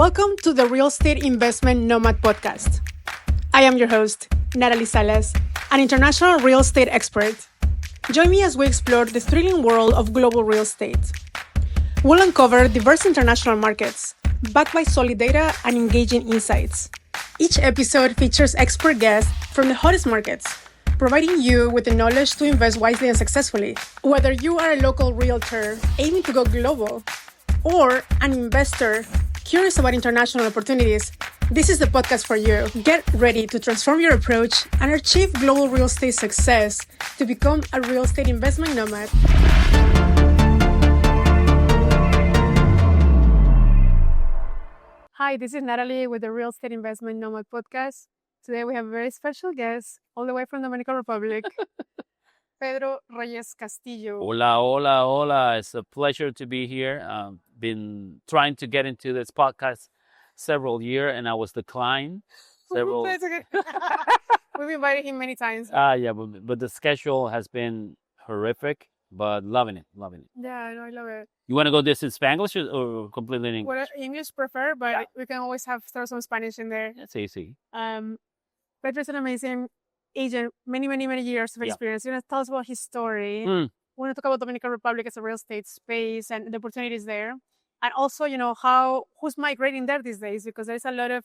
Welcome to the Real Estate Investment Nomad podcast. I am your host, Nathaly Salas, an international real estate expert. Join me as we explore the thrilling world of global real estate. We'll uncover diverse international markets, backed by solid data and engaging insights. Each episode features expert guests from the hottest markets, providing you with the knowledge to invest wisely and successfully. Whether you are a local realtor aiming to go global or an investor curious about international opportunities, this is the podcast for you. Get ready to transform your approach and achieve global real estate success to become a real estate investment nomad. Hi, this is Nathaly with the Real Estate Investment Nomad podcast. Today we have a very special guest all the way from Dominican Republic, Pedro Reyes Castillo. Hola, hola, hola. It's a pleasure to be here. Been trying to get into this podcast several years and I was declined. It's okay. We've invited him many times. Yeah, but the schedule has been horrific, but loving it. Yeah, I know, I love it. You want to go this in Spanglish or completely in English? Well, English prefer, but we can always throw some Spanish in there. That's easy. Pedro's an amazing agent, many years of experience. You want to tell us about his story. We want to talk about Dominican Republic as a real estate space and the opportunities there. And also, who's migrating there these days, because there's a lot of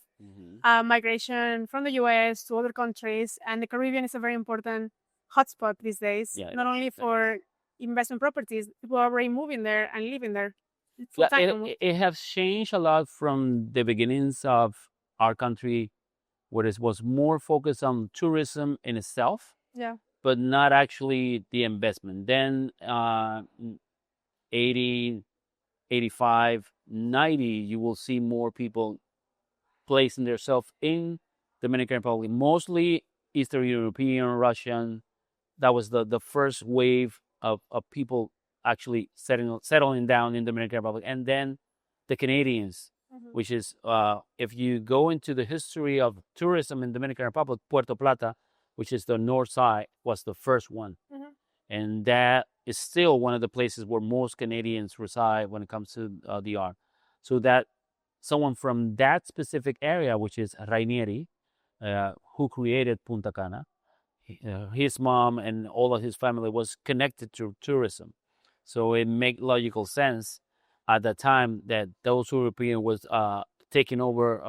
migration from the US to other countries, and the Caribbean is a very important hotspot these days, not only for investment properties, people are already moving there and living there. It has changed a lot from the beginnings of our country, where it was more focused on tourism in itself, but not actually the investment. Then 80, 85, 90, you will see more people placing themselves in Dominican Republic, mostly Eastern European, Russian. That was the first wave of people actually settling down in Dominican Republic. And then the Canadians, which is, if you go into the history of tourism in Dominican Republic, Puerto Plata, which is the north side, was the first one. And that is still one of the places where most Canadians reside when it comes to the art. So that someone from that specific area, which is Rainieri, who created Punta Cana, his mom and all of his family was connected to tourism. So it made logical sense at the time that those Europeans was taking over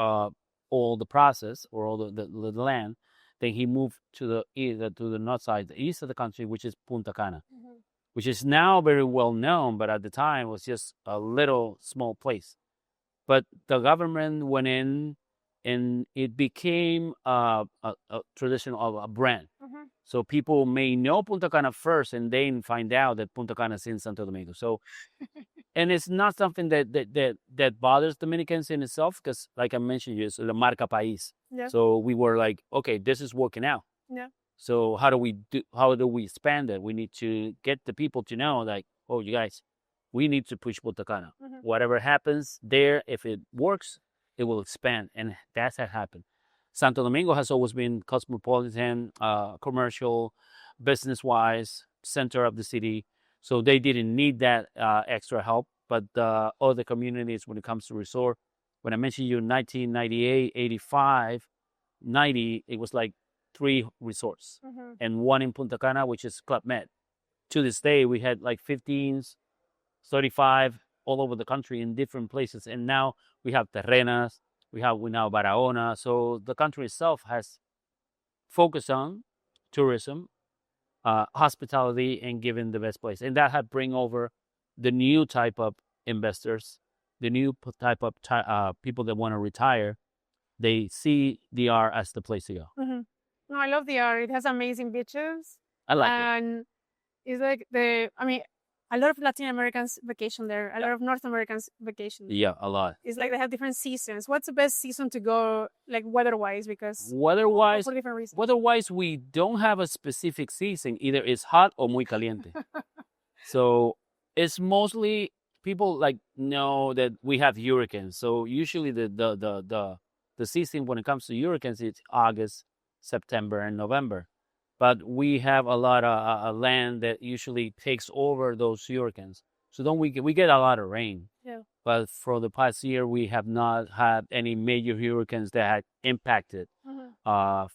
all the process or all the land. Then he moved to the north side, the east of the country, which is Punta Cana, which is now very well known, but at the time was just a little small place. But the government went in and it became a tradition of a brand. So people may know Punta Cana first and then find out that Punta Cana is in Santo Domingo. So, and it's not something that bothers Dominicans in itself, because like I mentioned, it's the marca país. So we were like, okay, this is working out. So how do we expand it? We need to get the people to know, like, oh, you guys, we need to push Punta Cana. Whatever happens there, if it works, it will expand. And that's what happened. Santo Domingo has always been cosmopolitan, commercial, business-wise, center of the city. So they didn't need that extra help. But the other communities, when it comes to resort, when I mentioned you 1998, 85, 90, it was like 3 resorts and one in Punta Cana, which is Club Med. To this day, we had like 15s, 35 all over the country in different places. And now we have Terrenas, we now Barahona. So the country itself has focused on tourism, hospitality, and giving the best place. And that had bring over the new type of investors, the new type of people that want to retire. They see the R as the place to go. No, I love the R. It has amazing beaches. I like it. And it's like a lot of Latin Americans vacation there. A lot of North Americans vacation there. Yeah, a lot. It's like they have different seasons. What's the best season to go, like weather-wise? Because weather-wise, for different reasons. Weather-wise, we don't have a specific season. Either it's hot or muy caliente. So it's mostly people like know that we have hurricanes. So usually the season when it comes to hurricanes, it's August, September, and November. But we have a lot of land that usually takes over those hurricanes. So we get a lot of rain. but for the past year, we have not had any major hurricanes that had impacted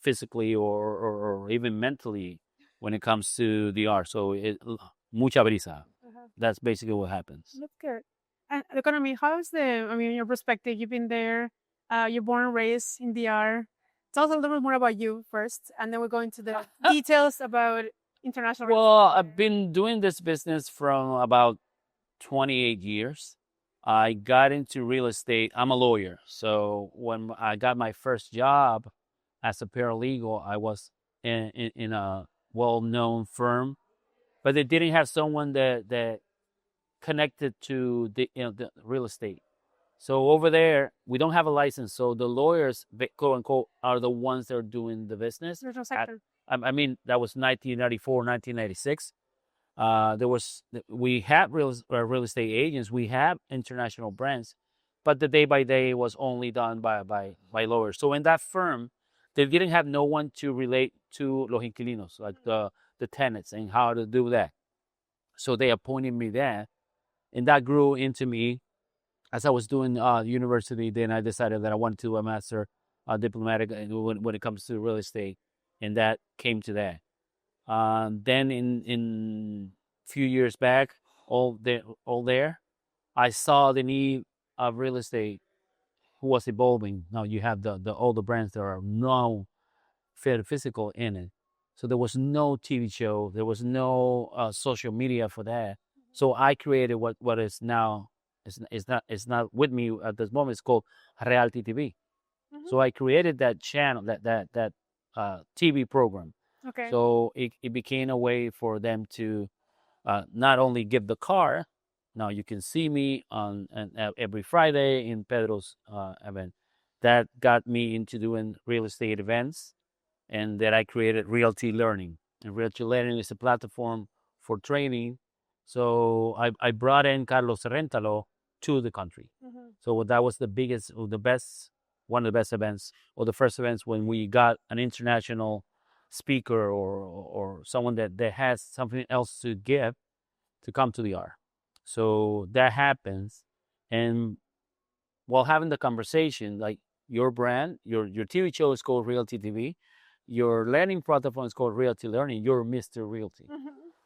physically or even mentally when it comes to the art. So mucha brisa. That's basically what happens. That's good. And economy, how's your perspective? You've been there, you're born and raised in DR. Tell us a little bit more about you first, and then we'll go into the details about international. Well, I've been doing this business from about 28 years. I got into real estate. I'm a lawyer. So when I got my first job as a paralegal, I was in a well-known firm, but they didn't have someone that connected to the real estate. So over there, we don't have a license. So the lawyers, quote unquote, are the ones that are doing the business. There's no sector. I mean, that was 1994, 1996. We had real estate agents, we have international brands, but the day by day was only done by lawyers. So in that firm, they didn't have no one to relate to los inquilinos, like the tenants, and how to do that. So they appointed me there, and that grew into me. As I was doing university, then I decided that I wanted to do a master diplomatic when it comes to real estate, and that came to that. Then in few years back, all there, I saw the need of real estate was evolving. Now you have all the brands that are now physical in it. So there was no TV show, there was no social media for that. So I created what is now it's not with me at this moment. It's called Realty TV. So I created that channel, that TV program. Okay. So it became a way for them to not only give the car. Now you can see me on every Friday in Pedro's event. That got me into doing real estate events, and that I created Realty Learning. And Realty Learning is a platform for training. So I brought in Carlos Rentalo to the country. So that was the biggest, or the best, one of the best events, or the first events when we got an international speaker or someone that has something else to give to come to the art. So that happens, and while having the conversation, like your brand, your TV show is called Realty TV, your learning platform is called Realty Learning, you're Mr. Realty.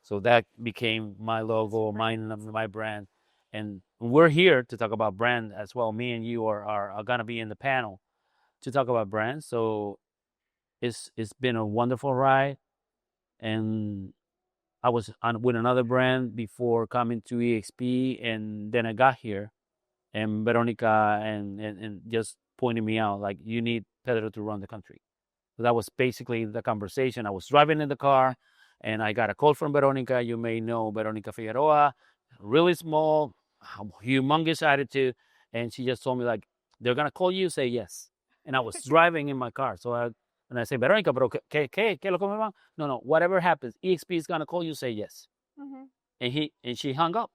So that became my logo, my brand. And we're here to talk about brand as well. Me and you are going to be in the panel to talk about brands. So it's been a wonderful ride. And I was with another brand before coming to EXP, and then I got here, and Veronica and just pointed me out, like, you need Pedro to run the country. So that was basically the conversation. I was driving in the car, and I got a call from Veronica. You may know Veronica Figueroa, really small, humongous attitude. And she just told me, like, they're going to call you, say yes. And I was driving in my car. So I say, Veronica, pero ¿qué lo que me va? No, whatever happens, EXP is going to call you, say yes. And she hung up.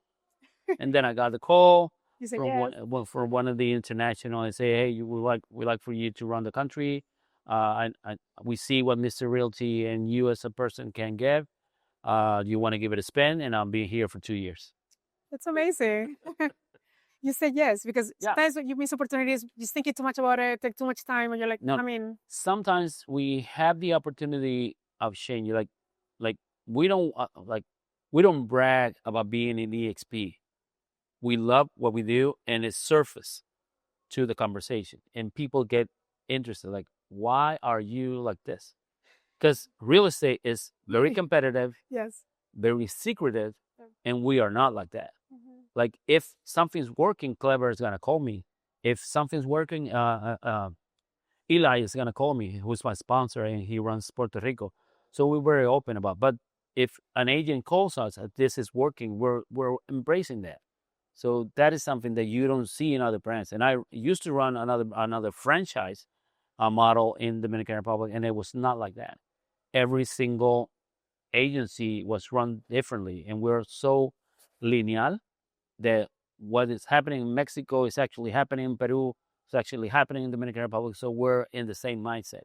And then I got the call from one of the international. I say, hey, we like for you to run the country. We see what Mr. Realty and you as a person can give. You want to give it a spin, and I'll be here for 2 years. That's amazing. You said yes, because sometimes you miss opportunities, just thinking too much about it, take too much time, and you're like, no, sometimes we have the opportunity of changing. Like we don't brag about being in EXP. We love what we do, and it's surface to the conversation, and people get interested. Like, why are you like this? Because real estate is very competitive, very secretive, and we are not like that. Like, if something's working, Clever is going to call me. If something's working, Eli is going to call me, who's my sponsor, and he runs Puerto Rico. So we're very open about it. But if an agent calls us, this is working, we're embracing that. So that is something that you don't see in other brands. And I used to run another franchise model in Dominican Republic, and it was not like that. Every single agency was run differently, and we're so lineal that what is happening in Mexico is actually happening in Peru, it's actually happening in the Dominican Republic. So we're in the same mindset.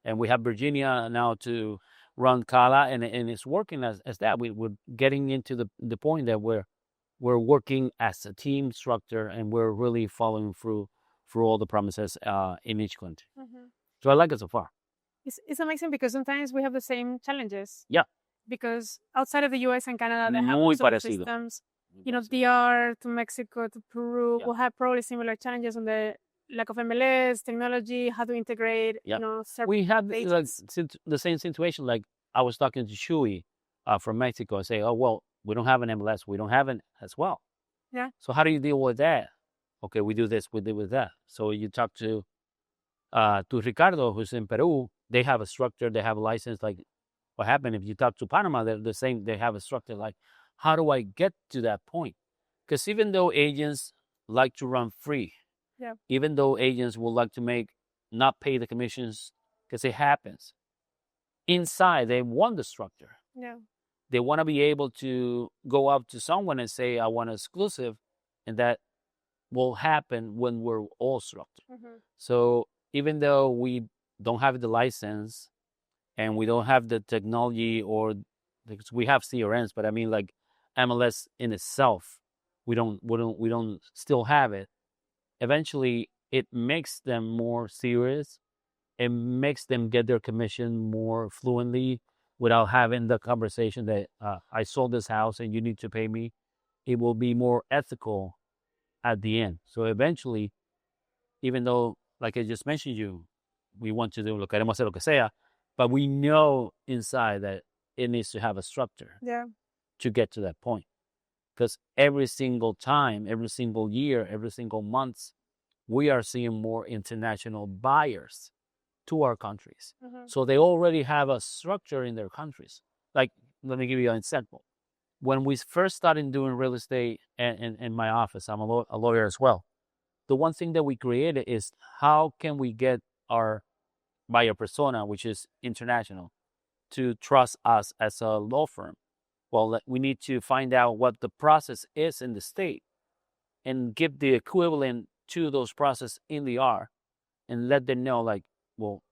And we have Virginia now to run Cala, and it's working as that. We're getting into the point that we're we're working as a team structure, and we're really following through all the promises in each country. So I like it so far. It's amazing because sometimes we have the same challenges. Yeah. Because outside of the US and Canada, they have Muy sort of parecido. systems. You know, DR to Mexico to Peru Yeah. will have probably similar challenges on the lack of MLS, technology, how to integrate, Yeah. you know, We have separate like agents. the same situation. Like I was talking to Shui from Mexico and say, oh, well, we don't have an MLS. We don't have it as well. Yeah. So how do you deal with that? Okay, we do this, we deal with that. So you talk to Ricardo, who's in Peru. They have a structure, they have a license. Like what happened if you talk to Panama, they're the same. They have a structure. Like, how do I get to that point? Because even though agents like to run free, Yeah. even though agents would like to not pay the commissions, because it happens, inside they want the structure. Yeah. They want to be able to go up to someone and say, I want exclusive, and that will happen when we're all structured. So even though we don't have the license and we don't have the technology, or because we have CRMs, but I mean like MLS in itself, we don't still have it. Eventually, it makes them more serious. It makes them get their commission more fluently without having the conversation that I sold this house and you need to pay me. It will be more ethical at the end. So eventually, even though, like I just mentioned we want to do lo queremos hacer lo que sea, but we know inside that it needs to have a structure. Yeah. To get to that point. Because every single time, every single year, every single month, we are seeing more international buyers to our countries. So they already have a structure in their countries. Like, let me give you an example. When we first started doing real estate in my office, I'm a lawyer as well. The one thing that we created is how can we get our buyer persona, which is international, to trust us as a law firm? Well, we need to find out what the process is in the state and give the equivalent to those processes in the R, and let them know, like, well,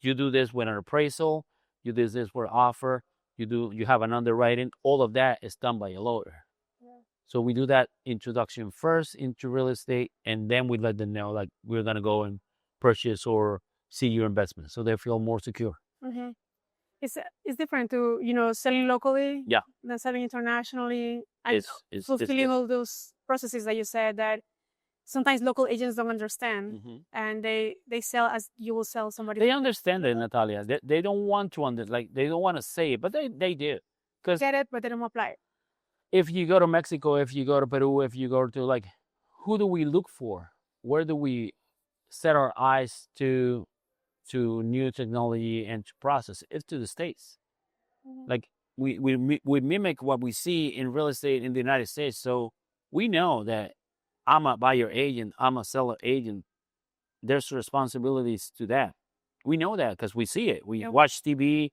you do this with an appraisal, you do this for offer, you have an underwriting. All of that is done by a lawyer. Yeah. So we do that introduction first into real estate, and then we let them know, like, we're going to go and purchase or see your investment, so they feel more secure. It's different to, you know, selling locally, yeah, than selling internationally, and fulfilling all those processes that you said that sometimes local agents don't understand, and they sell as you will sell somebody. They understand it, Natalia. They don't want to they don't want to say it, but they do. Because get it, but they don't apply it. If you go to Mexico, if you go to Peru, if you go to, like, who do we look for? Where do we set our eyes to new technology and to process? It's to the States. Like we mimic what we see in real estate in the United States. So we know that I'm a buyer agent, I'm a seller agent. There's responsibilities to that. We know that because we see it. We watch TV,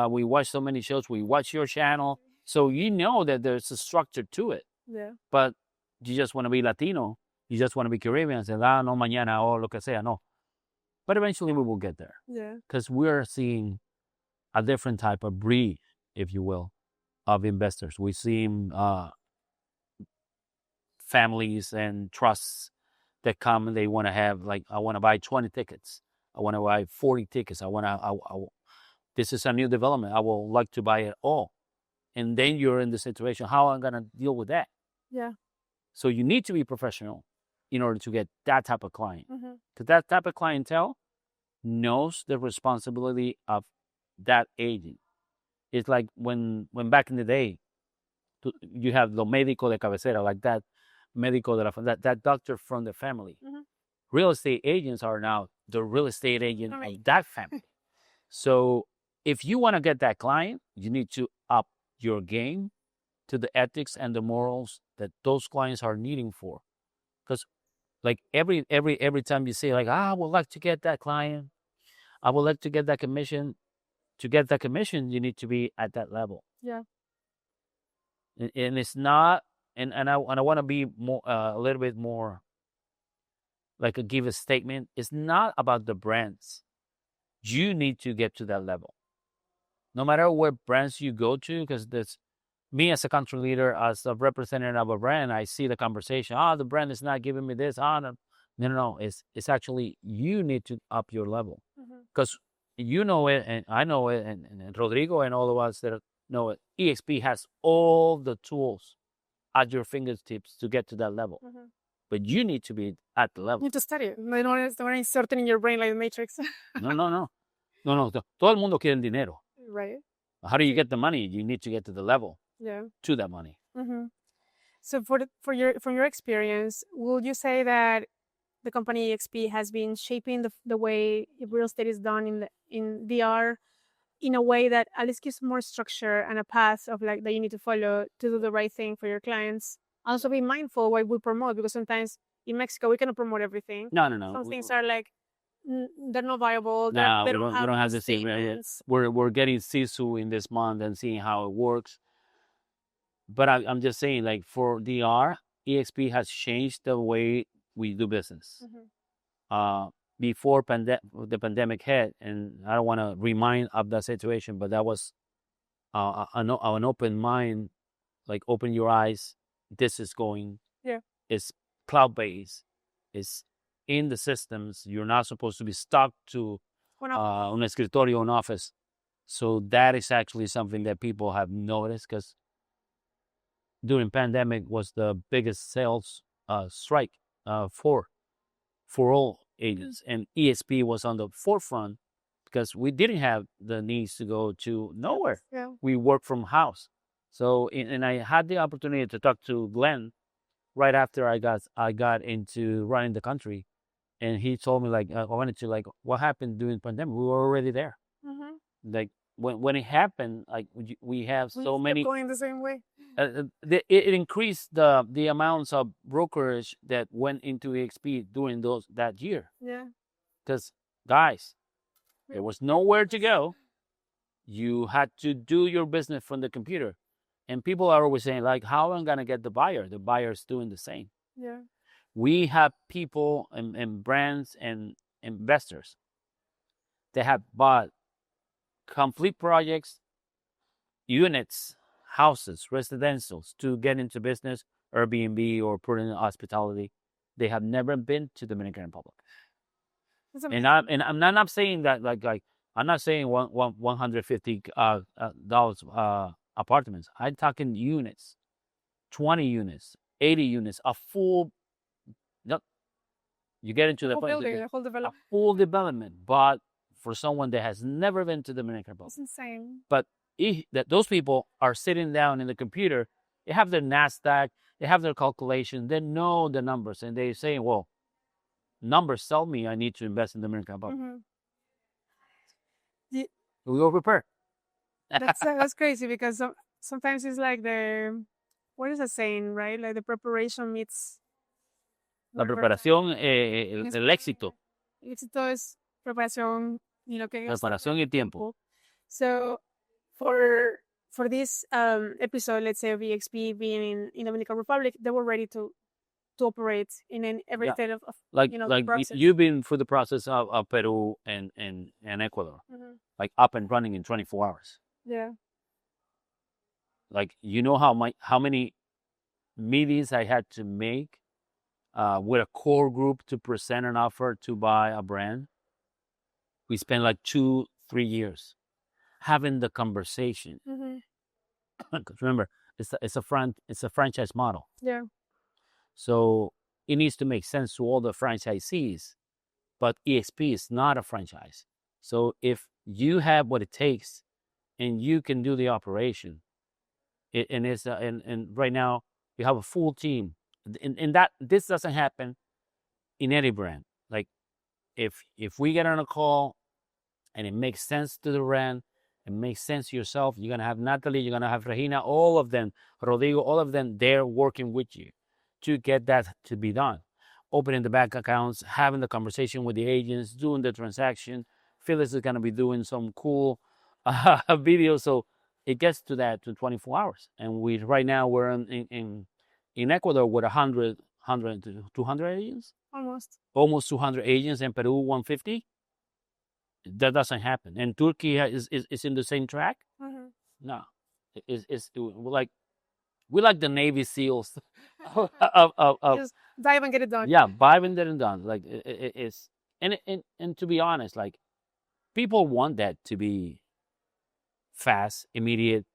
we watch so many shows, we watch your channel. So you know that there's a structure to it. Yeah. But you just want to be Latino, you just want to be Caribbean, say, no, mañana, or lo que sea, no. But eventually we will get there. Yeah. Because we're seeing a different type of breed, if you will, of investors. We see families and trusts that come and they want to have, like, I want to buy 20 tickets. I want to buy 40 tickets. This is a new development. I would like to buy it all. And then you're in the situation, how am I going to deal with that? Yeah. So you need to be professional in order to get that type of client. Because that type of clientele knows the responsibility of that agent. It's like when back in the day, you have the médico de cabecera, like that médico that doctor from the family. Real estate agents are now the real estate agent of that family. So if you want to get that client, you need to up your game to the ethics and the morals that those clients are needing for. Because, like, every time you say, like, I would like to get that client, I would like to get that commission. To get that commission, you need to be at that level. Yeah. And it's not, and I want to be more a little bit more, like, give a statement. It's not about the brands. You need to get to that level. No matter what brands you go to, because me as a country leader, as a representative of a brand, I see the conversation. The brand is not giving me this. No. It's actually you need to up your level because you know it, and I know it, and Rodrigo and all of us that know it. EXP has all the tools at your fingertips to get to that level, but you need to be at the level. You need to study it. They don't insert it in your brain like the Matrix. No. Todo el mundo quiere el dinero. Right. How do you get the money? You need to get to the level. Yeah. To that money. So from your experience, would you say that the company EXP has been shaping the way real estate is done in DR in a way that at least gives more structure and a path of like that you need to follow to do the right thing for your clients? Also be mindful what we promote, because sometimes in Mexico we cannot promote everything. No. Some things are like they're not viable. No, we don't have the same. We're getting Sisu in this month and seeing how it works. But I'm just saying, like for DR, EXP has changed the way we do business. Before the pandemic hit, and I don't want to remind of that situation, but that was an open mind, like open your eyes. This is going. Yeah. It's cloud-based. It's in the systems. You're not supposed to be stuck to un escritorio, an office. So that is actually something that people have noticed, because during pandemic was the biggest sales strike for all agents, and EXP was on the forefront because we didn't have the needs to go to nowhere. Yeah. We work from house. So and I had the opportunity to talk to Glenn right after I got into running the country, and he told me like I wanted to like what happened during pandemic. We were already there. Like when it happened, like we have so many going the same way. It increased the amounts of brokerage that went into EXP during that year. Yeah. Because guys, there was nowhere to go. You had to do your business from the computer, and people are always saying like, "How am I gonna get the buyer?" The buyer's doing the same. Yeah. We have people and brands and investors that have bought complete projects, units, houses, residentials to get into business, Airbnb or put in hospitality. They have never been to Dominican Republic. And I'm not saying that like I'm not saying $150 apartments. I'm talking units, 20 units, 80 units, a full. You get into whole building, a whole development. A full development, but for someone that has never been to the Dominican Republic. It's insane. But that those people are sitting down in the computer, they have their NASDAQ, they have their calculation, they know the numbers, and they say, well, numbers tell me I need to invest in the Dominican Republic. We will prepare. That's crazy, because sometimes it's like what is the saying, right? Like the preparation meets... La preparación, el éxito. Éxito es preparación, preparación y tiempo. So for this episode, let's say of EXP being in Dominican Republic, they were ready to operate in every state of like process. You've been through the process of Peru and Ecuador, like up and running in 24 hours. Yeah. Like how many meetings I had to make with a core group to present an offer to buy a brand. We spent like 2-3 years having the conversation. Because remember, it's a franchise model. Yeah. So it needs to make sense to all the franchisees, but EXP is not a franchise. So if you have what it takes and you can do the operation, and right now you have a full team, and that this doesn't happen in any brand. Like if we get on a call and it makes sense to the brand, it makes sense to yourself, you're gonna have Nathaly, you're gonna have Regina, all of them, Rodrigo, all of them, they're working with you to get that to be done. Opening the bank accounts, having the conversation with the agents, doing the transaction. Phyllis is gonna be doing some cool videos, so it gets to that to 24 hours. And right now we're in Ecuador with 100 to 200 agents. Almost 200 agents. In Peru, 150. That doesn't happen. And Turkey is in the same track. No, Is we like the Navy SEALs of Just dive and get it done. yeah, Biden didn't done like it's and to be honest, like people want that to be fast, immediate,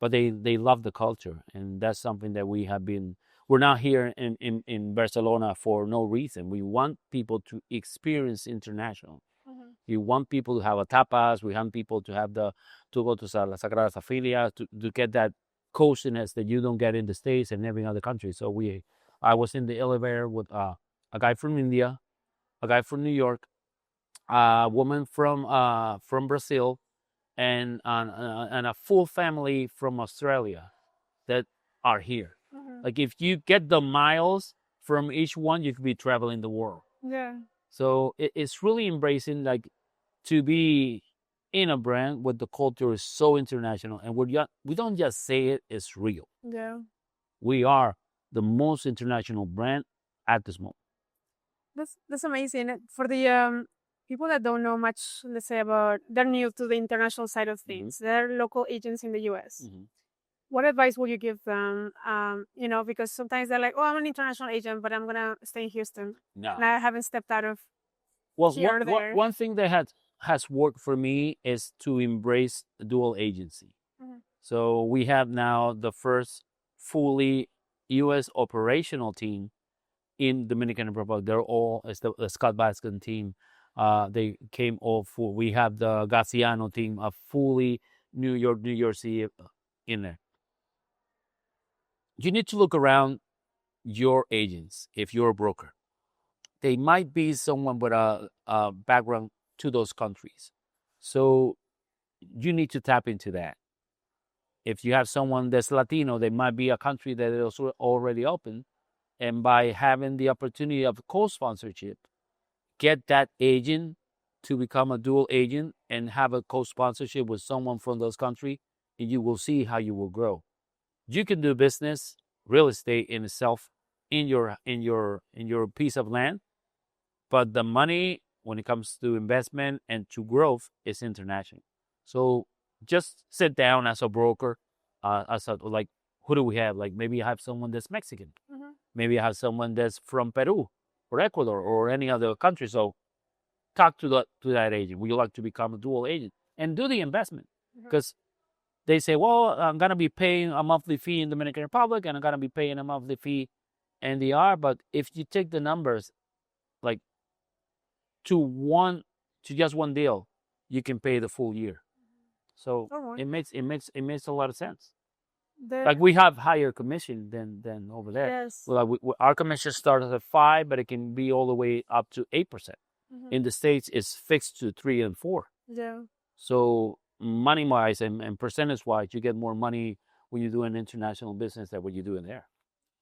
but they love the culture, and that's something that we have been. We're not here in Barcelona for no reason. We want people to experience international. You want people to have a tapas. We want people to have to go to La Sagrada Familia to get that coziness that you don't get in the States and every other country. So I was in the elevator with a guy from India, a guy from New York, a woman from Brazil, and a full family from Australia that are here. Like if you get the miles from each one, you could be traveling the world. Yeah. So it's really embracing like to be in a brand where the culture is so international, and we don't just say it, it's real. Yeah. We are the most international brand at this moment. That's amazing. For the people that don't know much, let's say they're new to the international side of things. They're local agents in the U.S. What advice would you give them? Because sometimes they're like, "Oh, I'm an international agent, but I'm gonna stay in Houston, No. and I haven't stepped out of Well, here or there." one thing that has worked for me is to embrace dual agency. So we have now the first fully U.S. operational team in Dominican Republic. They're all it's the Scott Baskin team. They came all full. We have the Gaciano team, a fully New York, New Jersey in there. You need to look around your agents if you're a broker. They might be someone with a background to those countries. So you need to tap into that. If you have someone that's Latino, they might be a country that is already open. And by having the opportunity of co-sponsorship, get that agent to become a dual agent and have a co-sponsorship with someone from those countries, and you will see how you will grow. You can do business, real estate in itself, in your piece of land, but the money when it comes to investment and to growth is international. So just sit down as a broker, like who do we have? Like maybe I have someone that's Mexican, maybe I have someone that's from Peru or Ecuador or any other country. So talk to that agent. Would you like to become a dual agent and do the investment? Because they say, well, I'm gonna be paying a monthly fee in Dominican Republic and I'm gonna be paying a monthly fee in DR. But if you take the numbers, like to just one deal, you can pay the full year. So it makes a lot of sense. Like we have higher commission than over there. Yes. Well, our commission starts at 5%, but it can be all the way up to 8%. In the States, it's fixed to 3 and 4. Yeah. So money wise and percentage wise, you get more money when you do an international business than what you do in there.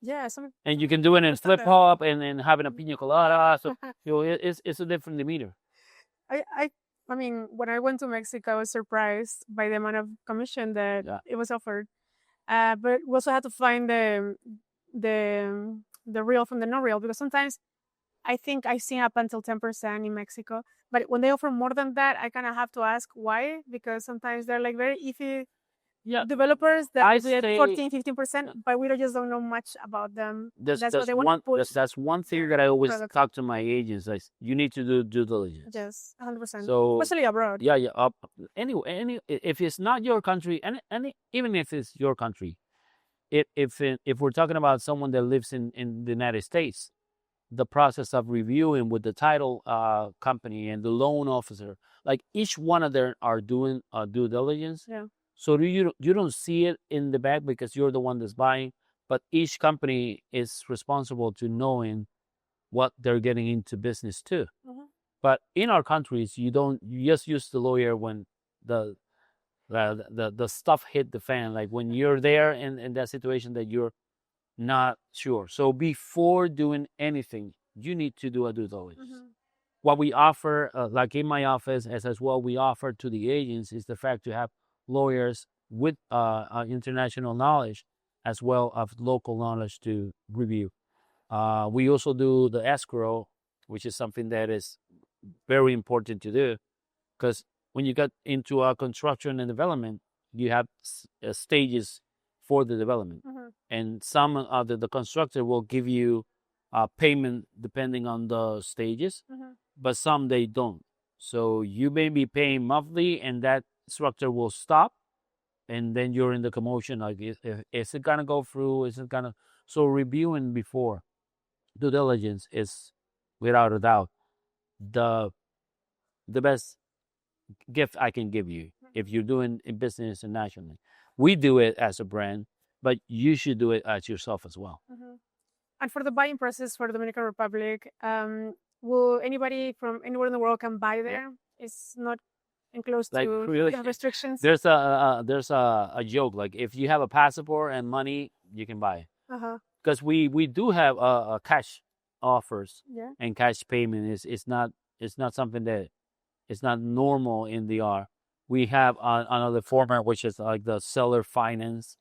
Yeah. And you can do it in flip hop and having a pina colada. So it's a different demeanor. I mean, when I went to Mexico, I was surprised by the amount of commission that it was offered. But we also had to find the real from the no real, because sometimes I think I've seen up until 10% in Mexico. But when they offer more than that, I kind of have to ask why, because sometimes they're like very iffy developers that do it 14, 15%, but we just don't know much about them. That's what they want to put. That's one thing that I always talk to my agents. Like, you need to do due diligence. Yes, 100%. So, especially abroad. Yeah. Anyway, if it's not your country, and even if it's your country, if we're talking about someone that lives in the United States, the process of reviewing with the title company and the loan officer, like each one of them are doing due diligence. Yeah. So you don't see it in the back because you're the one that's buying, but each company is responsible to knowing what they're getting into business too. But in our countries, you just use the lawyer when the stuff hit the fan, like when you're there in that situation that you're not sure. So before doing anything, you need to do a due diligence. What we offer, like in my office, as well, we offer to the agents is the fact to have lawyers with international knowledge as well as local knowledge to review. We also do the escrow, which is something that is very important to do, because when you get into construction and development, you have stages for the development, and some of the constructor will give you payment depending on the stages, but some they don't. So you may be paying monthly, and that structure will stop, and then you're in the commotion like, is it gonna go through? Is it gonna? So reviewing before due diligence is without a doubt the best gift I can give you if you're doing a business internationally. We do it as a brand, but you should do it as yourself as well. And for the buying process for the Dominican Republic, will anybody from anywhere in the world can buy there? It's not enclosed Like, to really, restrictions. there's a joke, like if you have a passport and money, you can buy it. Because we do have cash offers, and cash payment is not something that it's not normal in the R. We have another format which is like the seller finance.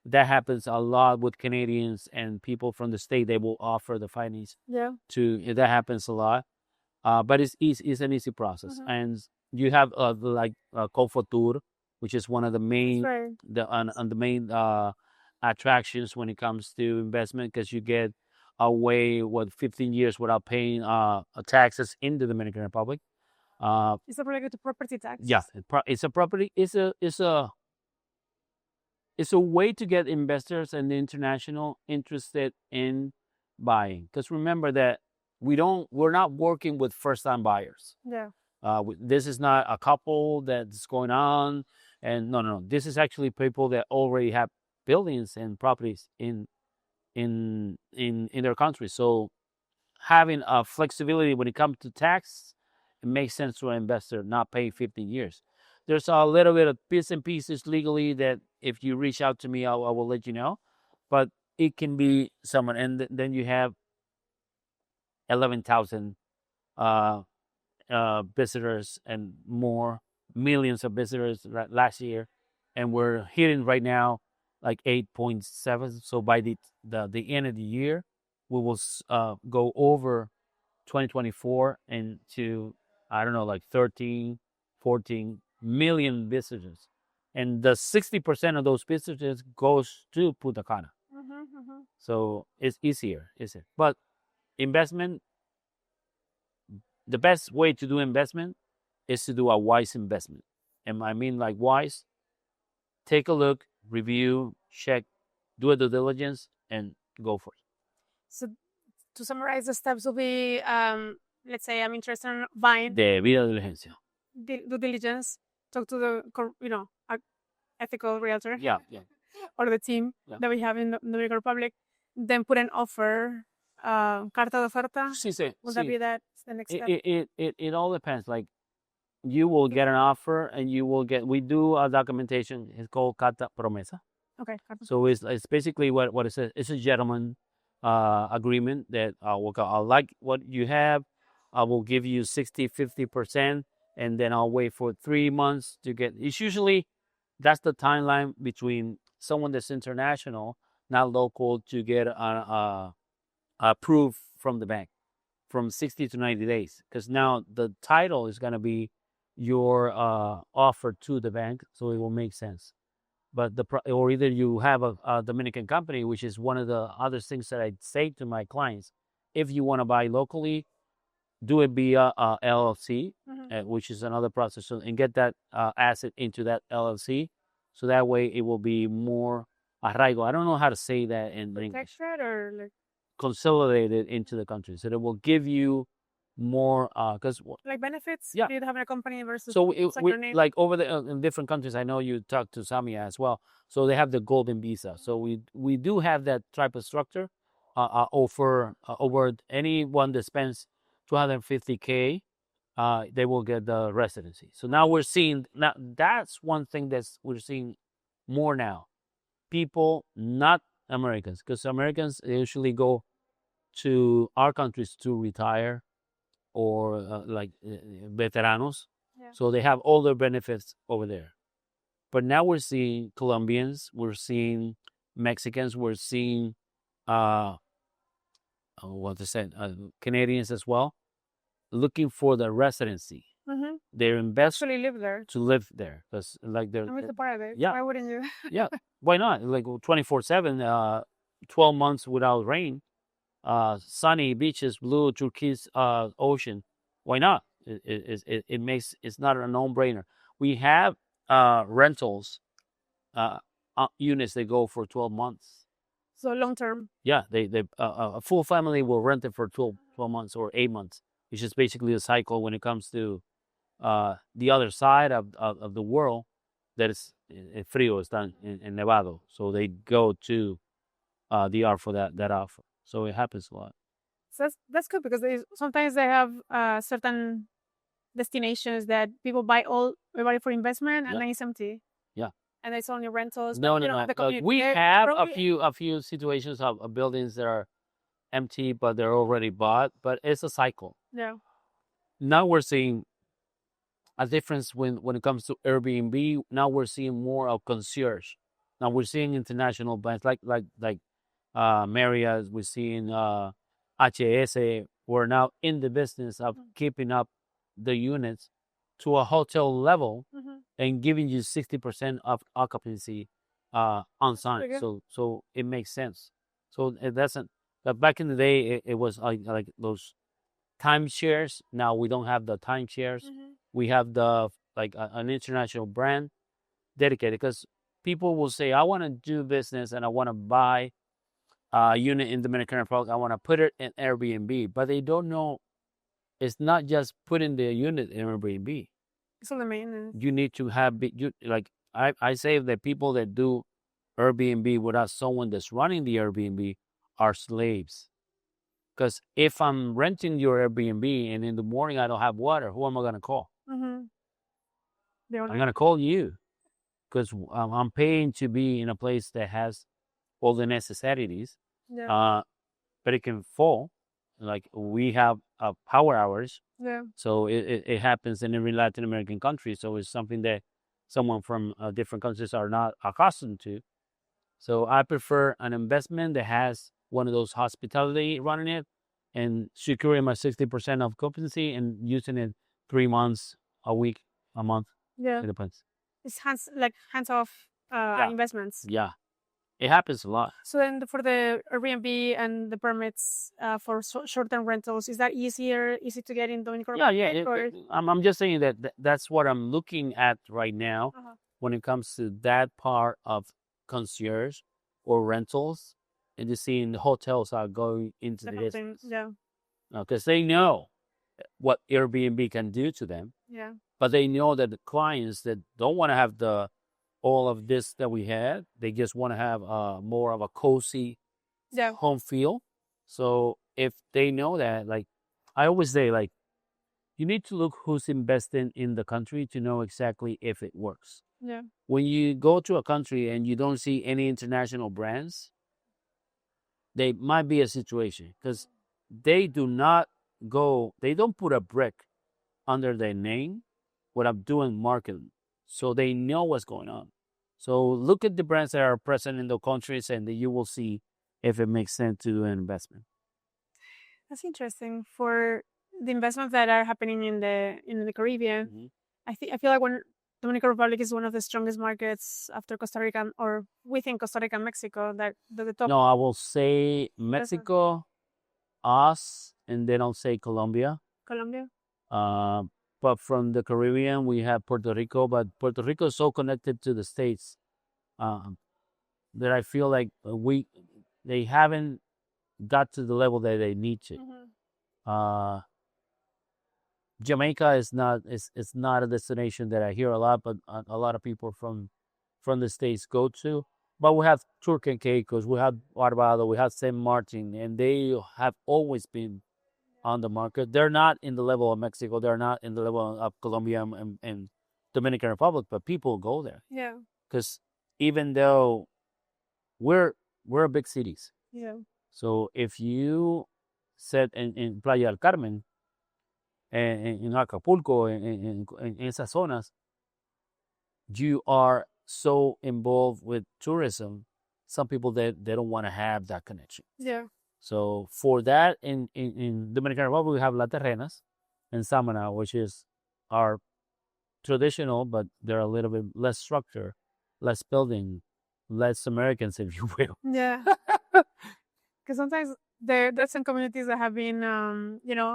That happens a lot with Canadians and people from the state. They will offer the finance. That happens a lot, but it's an easy process. And you have like Cofotur, which is one of the main the main attractions when it comes to investment, because you get away 15 years without paying taxes in the Dominican Republic. It's related to property tax. Yeah, it's a property. It's a way to get investors and the international interested in buying. Because remember that we're not working with first-time buyers. This is not a couple that's going on, and no. This is actually people that already have buildings and properties in their country. So having a flexibility when it comes to tax, it makes sense to an investor not paying 15 years. There's a little bit of bits and pieces legally that if you reach out to me, I will let you know. But it can be someone, and then you have 11,000 visitors and more, millions of visitors last year, and we're hitting right now like 8.7. So by the end of the year, we will go over 2024 and to, I don't know, like 13, 14 million visitors. And the 60% of those visitors goes to Punta Cana. So it's easier, is it? But investment, the best way to do investment is to do a wise investment. And I mean like wise, take a look, review, check, do a due diligence, and go for it. So to summarize, the steps will be, let's say I'm interested in buying. Debida diligencia. Due diligence, talk to the, ethical realtor. Yeah. Or the team that we have in the Dominican Republic. Then put an offer, carta de oferta. Sí. Will that be the next step? It all depends. Like, you will get an offer, and you will get. We do a documentation. It's called carta promesa. Okay. So it's basically what it says. It's a gentleman agreement that I like what you have. I will give you 50%, and then I'll wait for 3 months to get. It's usually that's the timeline between someone that's international, not local, to get a proof from the bank, from 60 to 90 days. Because now the title is going to be your offer to the bank, so it will make sense. But or either you have a Dominican company, which is one of the other things that I say to my clients. If you want to buy locally, do it via LLC, which is another process, and get that asset into that LLC. So that way it will be more arraigo. I don't know how to say that in English. Or like consolidated into the country. So it will give you more because like benefits. Yeah. You have a company versus. So like over in different countries. I know you talked to Samia as well. So they have the golden visa. So we do have that type of structure. Over anyone that spends $250K, they will get the residency. So now we're seeing that's one thing we're seeing more now. People, not Americans, because Americans usually go to our countries to retire or like veteranos. Yeah. So they have all their benefits over there. But now we're seeing Colombians, we're seeing Mexicans, we're seeing Canadians as well, looking for the residency. They invest Actually live there. to live there because like they're I'm with the part of it. yeah. Why wouldn't you? yeah. Why not? Like 24/7, 12 months without rain, sunny beaches, blue turquoise ocean. Why not? It makes it's not a no-brainer. We have rentals units that go for 12 months. So long term. Yeah, they a full family will rent it for 12 months or 8 months, which is basically a cycle when it comes to the other side of the world that is frío, están en nevado. So they go to the R for that offer. So it happens a lot. So that's good because sometimes they have certain destinations that people buy everybody for investment and then it's empty. Yeah. And it's only rentals. No. We have probably a few situations of buildings that are empty, but they're already bought. But it's a cycle. Yeah. Now we're seeing a difference when it comes to Airbnb. Now we're seeing more of concierge. Now we're seeing international brands like Marriott. We're seeing HSA. We're now in the business of keeping up the units to a hotel level and giving you 60% of occupancy on site. So it makes sense. So it doesn't. But back in the day, it was like those timeshares. Now we don't have the timeshares. We have the an international brand dedicated because people will say, I want to do business and I want to buy a unit in Dominican Republic. I want to put it in Airbnb, but they don't know it's not just putting the unit in Airbnb. It's all the maintenance. You need to have I say that people that do Airbnb without someone that's running the Airbnb are slaves. Because if I'm renting your Airbnb and in the morning I don't have water, who am I going to call? I'm going to call you because I'm paying to be in a place that has all the necessities. Yeah. But it can fall. Like we have power hours. Yeah. So it happens in every Latin American country. So it's something that someone from different countries are not accustomed to. So I prefer an investment that has one of those hospitality running it and securing my 60% of occupancy and using it 3 months, a week, a month. Yeah. It depends. It's hands off investments. Yeah. It happens a lot. So then for the Airbnb and the permits for short-term rentals, is that easy to get in Dominican Republic? I'm just saying that that's what I'm looking at right now when it comes to that part of concierge or rentals, and just seeing the hotels are going into the business. Yeah. Because they know what Airbnb can do to them. Yeah. But they know that the clients that don't want to have all of this that we had, they just want to have more of a cozy home feel. So if they know that, like I always say, like you need to look who's investing in the country to know exactly if it works. Yeah. When you go to a country and you don't see any international brands, they might be a situation because they don't put a brick under their name without doing marketing. So they know what's going on. So look at the brands that are present in the countries and you will see if it makes sense to do an investment. That's interesting. For the investments that are happening in the Caribbean, I feel like Dominican Republic is one of the strongest markets after Costa Rica or within Costa Rica and Mexico. That the top. No, I will say Mexico, us, and then I'll say Colombia. But from the Caribbean, we have Puerto Rico. But Puerto Rico is so connected to the States that I feel like they haven't got to the level that they need to. Jamaica is not a destination that I hear a lot, but a lot of people from the States go to. But we have Turks and Caicos, we have Barbados, we have Saint Martin, and they have always been on the market. They're not in the level of Mexico. They're not in the level of Colombia and Dominican Republic, but people go there. Yeah. Because even though we're big cities. Yeah. So if you said in Playa del Carmen, in Acapulco, in esas zonas, you are so involved with tourism. Some people they don't want to have that connection. Yeah. So for that, in Dominican Republic, we have La Terrenas and Samana, which is are traditional, but they're a little bit less structure, less building, less Americans, if you will. Yeah. Because sometimes there's some communities that have been,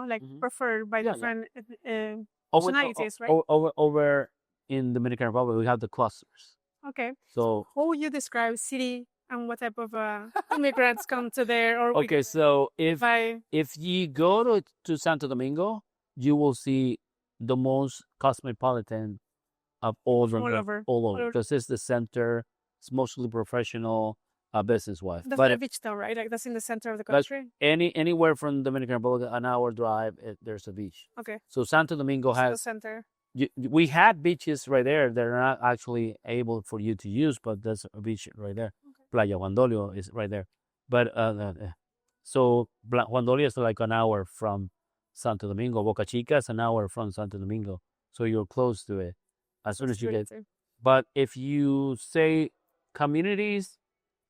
like preferred by different nationalities, right? Over in Dominican Republic, we have the clusters. Okay. So how would you describe city and what type of immigrants come to there? Or okay, so if you go to Santo Domingo, you will see the most cosmopolitan of all over, because it's the center. It's mostly professional, business-wise. That's the beach town, right? Like that's in the center of the country. Anywhere from Dominican Republic, an hour drive, there's a beach. Okay. So Santo Domingo has the center. We have beaches right there. They're not actually able for you to use, but there's a beach right there. Okay. Playa Guandolio is right there. But so Guandolio is like an hour from Santo Domingo. Boca Chica is an hour from Santo Domingo. So you're close to it as soon as you get. But if you say communities,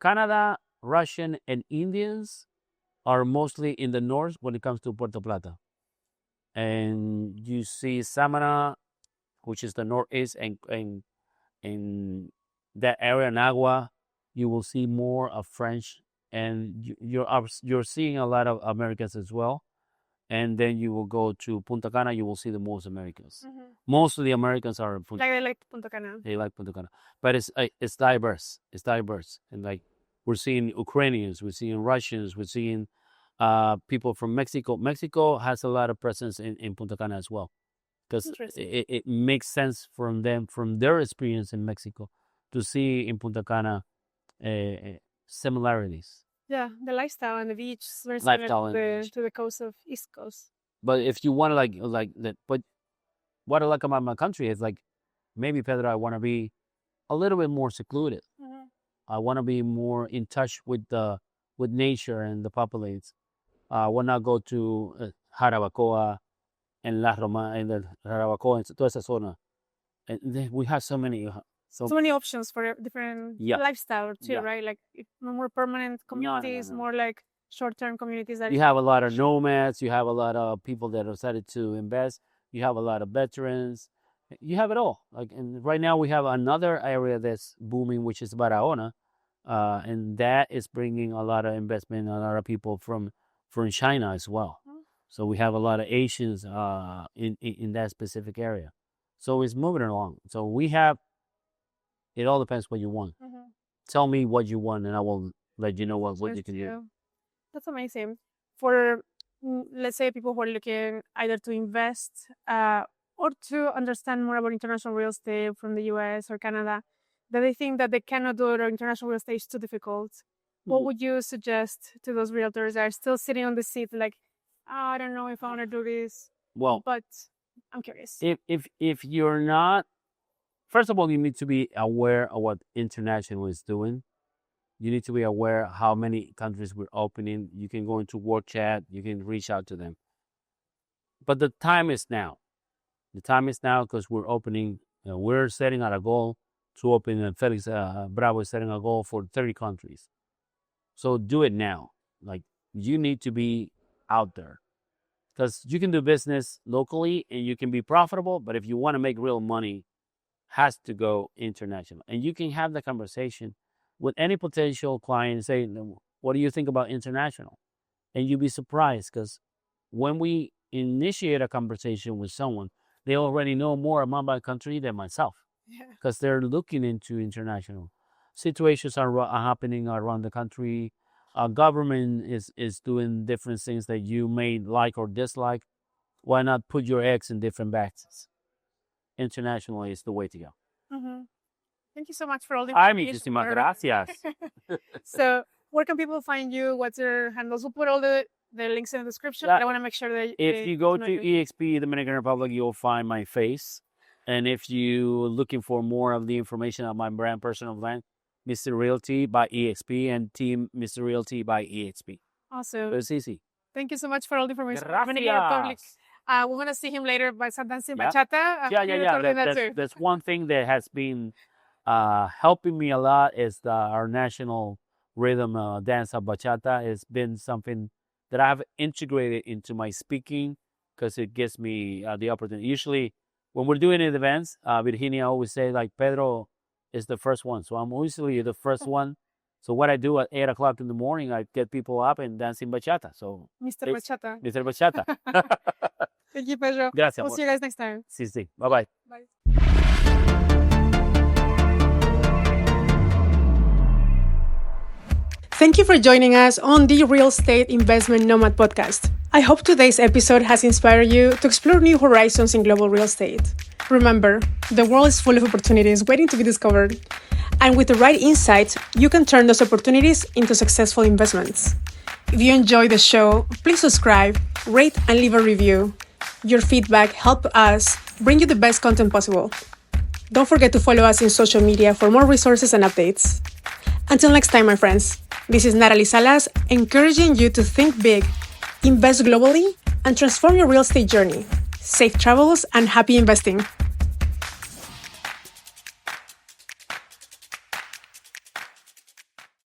Canada, Russian, and Indians are mostly in the north when it comes to Puerto Plata. And you see Samana, which is the northeast, and in that area, Nagua, you will see more of French, and you're seeing a lot of Americans as well. And then you will go to Punta Cana, you will see the most Americans. Mm-hmm. Most of the Americans are in Punta Cana. They like Punta Cana. They like Punta Cana. But it's diverse. It's diverse. And like we're seeing Ukrainians, we're seeing Russians, we're seeing people from Mexico. Mexico has a lot of presence in Punta Cana as well. Because it makes sense from them, from their experience in Mexico, to see in Punta Cana similarities. Yeah, the lifestyle and the beach is very similar to the coast of East Coast. But if you want to like that, but what I like about my country is like, maybe Pedro, I want to be a little bit more secluded. Mm-hmm. I want to be more in touch with nature and the populates. I want to go to Jarabacoa and La Roma and the Jarabacoa and toda esa zona. And then we have so many options for different lifestyle too, right? Like more permanent communities, more like short-term communities. You have a lot of nomads. You have a lot of people that decided to invest. You have a lot of veterans. You have it all. Like, and right now we have another area that's booming, which is Barahona, and that is bringing a lot of investment, a lot of people from China as well. Mm-hmm. So we have a lot of Asians in that specific area. So it's moving along. So we have. It all depends what you want. Mm-hmm. Tell me what you want, and I will let you know what you can do. That's amazing. For, let's say, people who are looking either to invest or to understand more about international real estate from the US or Canada, that they think that they cannot do it or international real estate is too difficult. Mm-hmm. What would you suggest to those realtors that are still sitting on the seat like, I don't know if I want to do this? Well, but I'm curious. If you're not, first of all, you need to be aware of what international is doing. You need to be aware how many countries we're opening. You can go into work chat. You can reach out to them. But the time is now. The time is now because we're opening. We're setting out a goal to open, and Felix Bravo is setting a goal for 30 countries. So do it now. Like, you need to be out there. Because you can do business locally and you can be profitable. But if you want to make real money, has to go international. And you can have the conversation with any potential client and say, what do you think about international? And you'll be surprised because when we initiate a conversation with someone, they already know more about my country than myself because they're looking into international. Situations are happening around the country. Government is doing different things that you may like or dislike. Why not put your eggs in different baskets? Internationally is the way to go. Mm-hmm. Thank you so much for all the information. Muchísimas gracias. So, where can people find you? What's your handles? We'll put all the links in the description. I want to make sure that if you go to EXP Dominican Republic, you'll find my face. And if you're looking for more of the information on my brand, personal brand, misterrealty by EXP and team misterrealty by EXP. Awesome. So it's easy. Thank you so much for all the information. Gracias. We're going to see him later by dancing bachata. That's one thing that has been helping me a lot is our national rhythm dance of bachata. It's been something that I've integrated into my speaking because it gives me the opportunity. Usually when we're doing events, Virginia always say like Pedro is the first one. So I'm usually the first one. So what I do at 8 o'clock in the morning, I get people up and dancing bachata. So Mr. Bachata. Mr. Bachata. Thank you, Pedro. Gracias. We'll see you guys next time. Sí, sí. Bye-bye. Bye. Thank you for joining us on the Real Estate Investment Nomad podcast. I hope today's episode has inspired you to explore new horizons in global real estate. Remember, the world is full of opportunities waiting to be discovered. And with the right insights, you can turn those opportunities into successful investments. If you enjoy the show, please subscribe, rate, and leave a review. Your feedback helps us bring you the best content possible. Don't forget to follow us in social media for more resources and updates. Until next time, my friends, this is Nathaly Salas, encouraging you to think big, invest globally, and transform your real estate journey. Safe travels and happy investing.